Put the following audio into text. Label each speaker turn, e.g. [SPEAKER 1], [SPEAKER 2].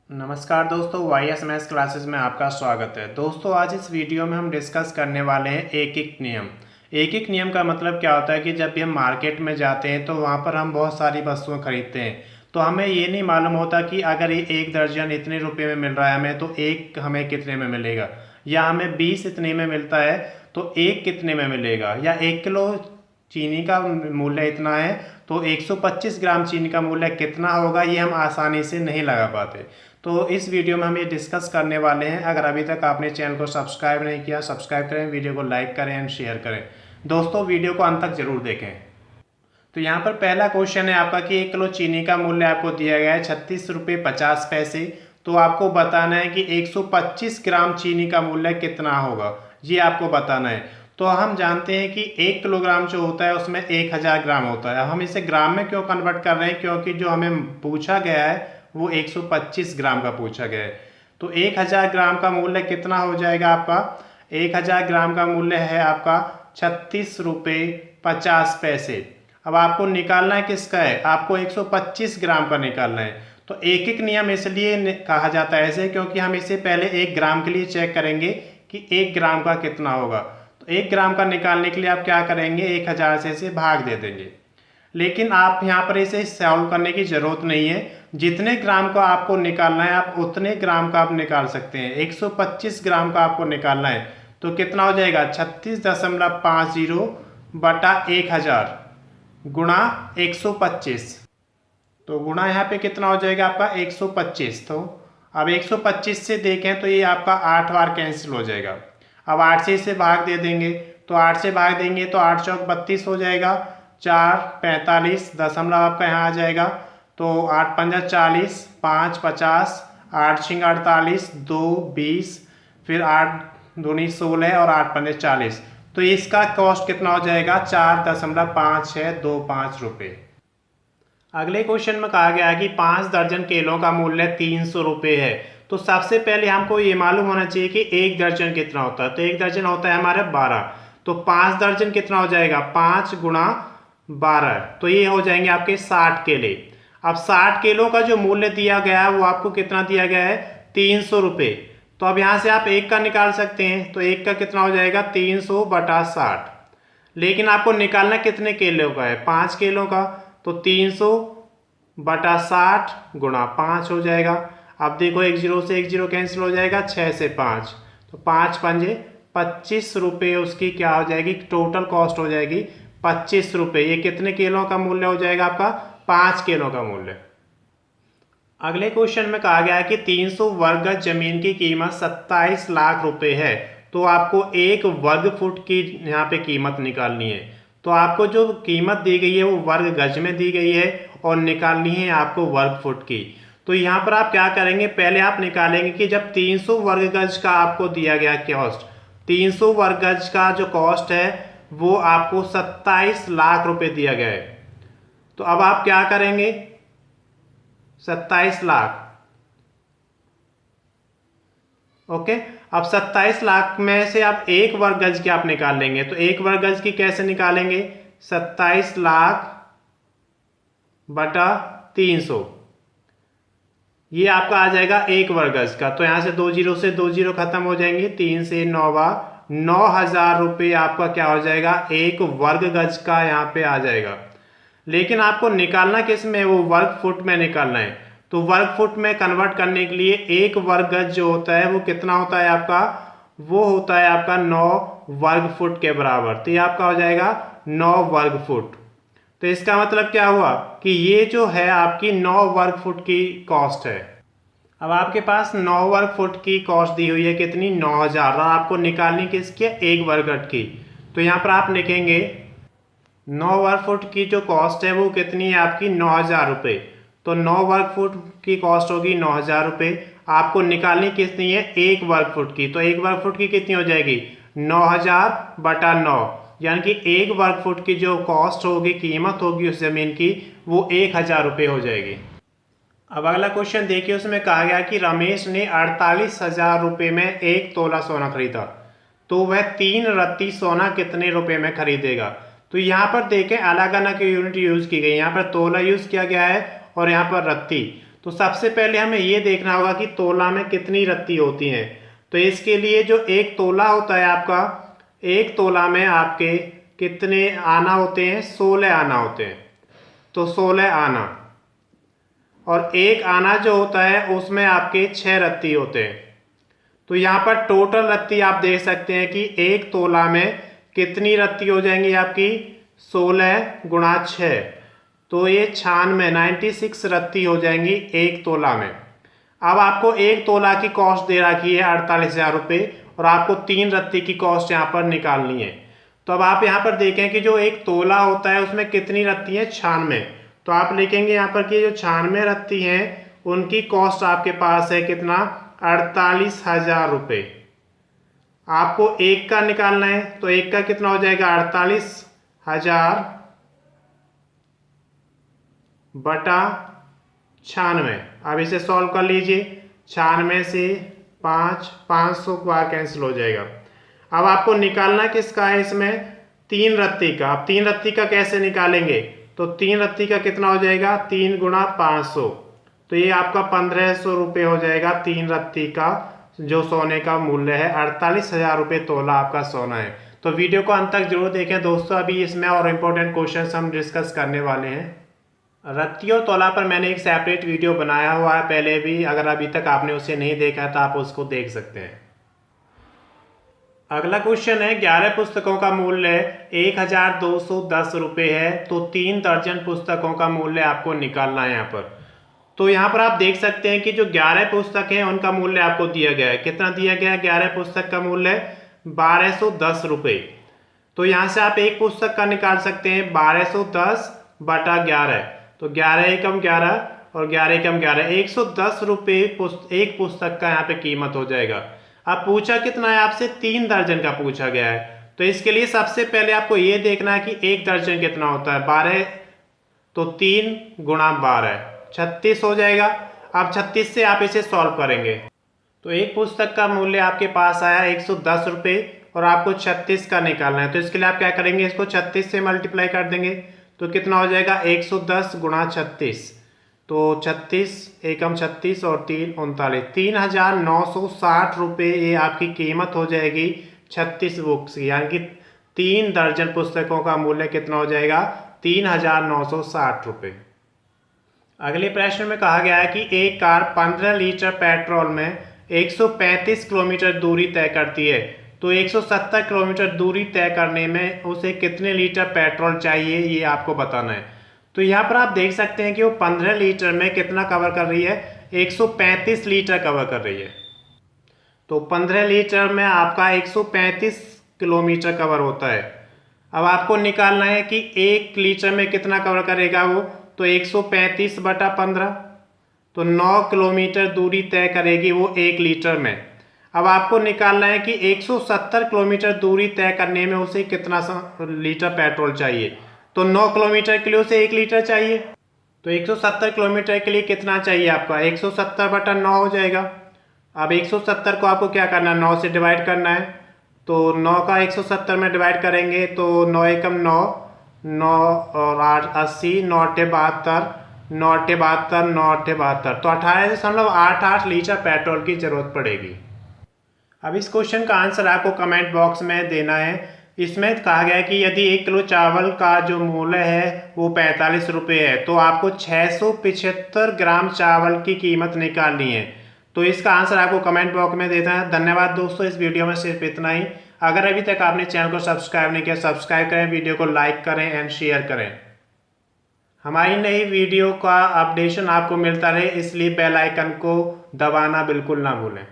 [SPEAKER 1] नमस्कार दोस्तों, YS maths classes में आपका स्वागत है। दोस्तों, आज इस वीडियो में हम डिस्कस करने वाले हैं एक एक नियम। एक एक नियम का मतलब क्या होता है कि जब भी हम मार्केट में जाते हैं तो वहाँ पर हम बहुत सारी वस्तुएं खरीदते हैं, तो हमें ये नहीं मालूम होता कि अगर ये एक दर्जन इतने रुपये में मिल रहा है हमें, तो एक हमें कितने में मिलेगा, या हमें 20 इतने में मिलता है तो एक कितने में मिलेगा, या 1 किलो चीनी का मूल्य इतना है तो 125 ग्राम चीनी का मूल्य कितना होगा, ये हम आसानी से नहीं लगा पाते। तो इस वीडियो में हम ये डिस्कस करने वाले हैं। अगर अभी तक आपने चैनल को सब्सक्राइब नहीं किया, सब्सक्राइब करें, वीडियो को लाइक करें एंड शेयर करें। दोस्तों, वीडियो को अंत तक जरूर देखें। तो यहाँ पर पहला क्वेश्चन है आपका कि 1 किलो चीनी का मूल्य आपको दिया गया है 36 रुपये 50 पैसे। तो आपको बताना है कि 125 ग्राम चीनी का मूल्य कितना होगा, ये आपको बताना है। तो हम जानते हैं कि 1 किलोग्राम जो होता है उसमें 1000 ग्राम होता है। हम इसे ग्राम में क्यों कन्वर्ट कर रहे हैं, क्योंकि जो हमें पूछा गया है वो 125 ग्राम का पूछा गया है। तो 1000 ग्राम का मूल्य कितना हो जाएगा आपका? 1000 ग्राम का मूल्य है आपका 36 रुपये 50 पैसे। अब आपको निकालना है किसका है? आपको 125 ग्राम का निकालना है। तो एक एक नियम इसलिए कहा जाता है ऐसे, क्योंकि हम इसे पहले 1 ग्राम के लिए चेक करेंगे कि 1 ग्राम का कितना होगा। तो 1 ग्राम का निकालने के लिए आप क्या करेंगे, 1000 से इसे भाग दे देंगे। लेकिन आप यहाँ पर इसे सॉल्व करने की जरूरत नहीं है। जितने ग्राम का आपको निकालना है आप उतने ग्राम का आप निकाल सकते हैं। 125 ग्राम का आपको निकालना है तो कितना हो जाएगा? 36.50 बटा 1000 गुणा 125। तो गुणा यहाँ पे कितना हो जाएगा आपका? 125। तो अब 125 से देखें तो ये आपका 8 बार कैंसिल हो जाएगा। अब 8 से इसे भाग दे देंगे, तो 8 से भाग देंगे तो 8 चौक 32 हो जाएगा, 4 45 दशमलव आपका यहाँ आ जाएगा। तो 8 पंजा 40, 5 50, 8 छिंग 48, 2 20, फिर 8 दूनी 16 और 8 पंजे 40। तो इसका कॉस्ट कितना हो जाएगा? 4.5625 रुपये। अगले क्वेश्चन में कहा गया है कि 5 दर्जन केलों का मूल्य 300 रुपये है। तो सबसे पहले हमको ये मालूम होना चाहिए कि 1 दर्जन कितना होता है। तो 1 दर्जन होता है हमारे 12। तो 5 दर्जन कितना हो जाएगा? 5 गुणा 12, तो ये हो जाएंगे आपके 60 केले। अब 60 किलो का जो मूल्य दिया गया है वो आपको कितना दिया गया है? 300 रुपये। तो अब यहाँ से आप एक का निकाल सकते हैं, तो एक का कितना हो जाएगा? 300 बटा 60। लेकिन आपको निकालना कितने केलों का है? 5 किलो का। तो 300 बटा 60 गुणा 5 हो जाएगा। अब देखो, 1 0 से 1 0 कैंसिल हो जाएगा, 6 से 5, तो 5 पंजे 25 रुपये उसकी क्या हो जाएगी? टोटल कॉस्ट हो जाएगी 25 रुपये। ये कितने किलो का मूल्य हो जाएगा आपका? 5 किलो का मूल्य। अगले क्वेश्चन में कहा गया है कि 300 वर्ग गज जमीन की कीमत 27 लाख रुपए है। तो आपको 1 वर्ग फुट की यहाँ पे कीमत निकालनी है। तो आपको जो कीमत दी गई है वो वर्ग गज में दी गई है और निकालनी है आपको वर्ग फुट की। तो यहाँ पर आप क्या करेंगे, पहले आप निकालेंगे कि जब 300 वर्ग गज का आपको दिया गया कॉस्ट, 300 वर्ग गज का जो कॉस्ट है वो आपको 27 लाख रुपए दिया गया है। तो अब आप क्या करेंगे? 27 लाख, ओके। अब 27 लाख में से आप 1 वर्ग गज की आप निकाल लेंगे। तो 1 वर्ग गज की कैसे निकालेंगे? 27 लाख बटा 300, ये आपका आ जाएगा 1 वर्ग गज का। तो यहां से 2 जीरो से 2 जीरो खत्म हो जाएंगे, 3 से 9 9,000 रुपये आपका क्या हो जाएगा? 1 वर्ग गज का यहाँ पे आ जाएगा। लेकिन आपको निकालना किस में? वो वर्ग फुट में निकालना है। तो वर्ग फुट में कन्वर्ट करने के लिए 1 वर्ग गज जो होता है वो कितना होता है आपका? वो होता है आपका 9 वर्ग फुट के बराबर। तो ये आपका हो जाएगा 9 वर्ग फुट। तो इसका मतलब क्या हुआ कि ये जो है आपकी 9 वर्ग फुट की कॉस्ट है। अब आपके पास 9 वर्ग फुट की कॉस्ट दी हुई है, कितनी? 9,000। और आपको निकालनी किसकी? 1 वर्ग फुट की। तो यहाँ पर आप लिखेंगे 9 वर्ग फुट की जो कॉस्ट है वो कितनी है आपकी? 9,000 रुपये। तो 9 वर्ग फुट की कॉस्ट होगी 9,000 रुपये। आपको निकालनी कितनी है? 1 वर्ग फुट की। तो 1 वर्ग फुट की कितनी हो जाएगी? 9,000 बटा 9, यानी कि 1 वर्ग फुट की जो कॉस्ट होगी, कीमत होगी उस जमीन की, वो 1,000 रुपये हो जाएगी। अब अगला क्वेश्चन देखिए, उसमें कहा गया कि रमेश ने 48,000 रुपये में 1 तोला सोना खरीदा, तो वह 3 रत्ती सोना कितने रुपए में खरीदेगा? तो यहाँ पर देखें अलग अलग यूनिट यूज की गई। यहाँ पर तोला यूज किया गया है और यहाँ पर रत्ती। तो सबसे पहले हमें ये देखना होगा कि तोला में कितनी रत्ती होती हैं। तो इसके लिए जो एक तोला होता है आपका, एक तोला में आपके कितने आना होते हैं, 16 आना होते हैं। तो 16 आना, और एक आना जो होता है उसमें आपके 6 रत्ती होते हैं। तो यहाँ पर टोटल रत्ती आप देख सकते हैं कि एक तोला में कितनी रत्ती हो जाएंगी आपकी, 16 गुणा 6, तो ये 96 रत्ती हो जाएंगी एक तोला में। अब आपको एक तोला की कॉस्ट दे रखी है 48,000 रुपये, और आपको 3 रत्ती की कॉस्ट यहाँ पर निकालनी है। तो अब आप यहाँ पर देखें कि जो एक तोला होता है उसमें कितनी रत्ती है, 96। तो आप लिखेंगे यहाँ पर कि जो 96 रत्ती हैं उनकी कॉस्ट आपके पास है कितना, 48,000 रुपये। आपको एक का निकालना है, तो एक का कितना हो जाएगा, 48,000 बटा 96। अब इसे सॉल्व कर लीजिए, 96 से 500 बार कैंसिल हो जाएगा। अब आपको निकालना किसका है, इसमें 3 रत्ती का। अब 3 रत्ती का कैसे निकालेंगे, तो 3 रत्ती का कितना हो जाएगा, 3 गुणा 500, तो ये आपका 1500 रुपये हो जाएगा 3 रत्ती का जो सोने का मूल्य है। 48,000 रुपये तोला आपका सोना है। तो वीडियो को अंत तक जरूर देखें दोस्तों, अभी इसमें और इम्पोर्टेंट क्वेश्चन हम डिस्कस करने वाले हैं। रत्ती और तोला पर मैंने एक सेपरेट वीडियो बनाया हुआ है पहले भी, अगर अभी तक आपने उसे नहीं देखा तो आप उसको देख सकते हैं। अगला क्वेश्चन है, 11 पुस्तकों का मूल्य 1,210 रुपये है, तो 3 दर्जन पुस्तकों का मूल्य आपको निकालना है यहाँ पर। तो यहाँ पर आप देख सकते हैं कि जो 11 पुस्तक हैं उनका मूल्य आपको दिया गया है। कितना दिया गया है, 11 पुस्तक का मूल्य 1210 रुपये। तो यहाँ से आप एक पुस्तक का निकाल सकते हैं 1210 बटा 11, तो 11 एकम 11 और 11 एकम 11, 110 रुपये एक पुस्तक का यहाँ पे कीमत हो जाएगा। अब पूछा कितना है आपसे, 3 दर्जन का पूछा गया है। तो इसके लिए सबसे पहले आपको ये देखना है कि 1 दर्जन कितना होता है, 12, तो 3 गुणा 12, 36 हो जाएगा। अब 36 से आप इसे सॉल्व करेंगे, तो एक पुस्तक का मूल्य आपके पास आया 110 रुपये, और आपको 36 का निकालना है। तो इसके लिए आप क्या करेंगे, इसको 36 से मल्टीप्लाई कर देंगे, तो कितना हो जाएगा, 110 गुणा 36, तो 36 एकम 36 और 3 39, 3,960 रुपये ये आपकी कीमत हो जाएगी 36 बुक्स की, यानी कि 3 दर्जन पुस्तकों का मूल्य कितना हो जाएगा, 3,960 रुपये। अगले प्रश्न में कहा गया है कि एक कार 15 लीटर पेट्रोल में 135 किलोमीटर दूरी तय करती है, तो 170 किलोमीटर दूरी तय करने में उसे कितने लीटर पेट्रोल चाहिए, ये आपको बताना है। तो यहाँ पर आप देख सकते हैं कि वो 15 लीटर में कितना कवर कर रही है, 135 लीटर कवर कर रही है। तो 15 लीटर में आपका 135 किलोमीटर कवर होता है। अब आपको निकालना है कि 1 लीटर में कितना कवर करेगा वो, तो 135 बटा 15, तो 9 किलोमीटर दूरी तय करेगी वो 1 लीटर में। अब आपको निकालना है कि 170 किलोमीटर दूरी तय करने में उसे कितना लीटर पेट्रोल चाहिए, तो 9 किलोमीटर के लिए उसे 1 लीटर चाहिए। तो 170 किलोमीटर के लिए कितना चाहिए आपका, 170 बटा 9 हो जाएगा। अब 170 को आपको क्या करना है, 9 से डिवाइड करना है, तो 9 का 170 में डिवाइड करेंगे तो 9 एकम 9, 9 और 8 80, 9 अट्ठे 72, 9 अट्ठे 72, 9 अट्ठे 72, तो 18.88 लीटर पेट्रोल की जरूरत पड़ेगी। अब इस क्वेश्चन का आंसर आपको कमेंट बॉक्स में देना है। इसमें कहा गया है कि यदि 1 किलो चावल का जो मूल्य है वो 45 रुपये है, तो आपको 675 ग्राम चावल की कीमत निकालनी है। तो इसका आंसर आपको कमेंट बॉक्स में देना है। धन्यवाद दोस्तों, इस वीडियो में सिर्फ इतना ही। अगर अभी तक आपने चैनल को सब्सक्राइब नहीं किया, सब्सक्राइब करें, वीडियो को लाइक करें एंड शेयर करें। हमारी नई वीडियो का अपडेशन आपको मिलता रहे, इसलिए बेल आइकन को दबाना बिल्कुल ना भूलें।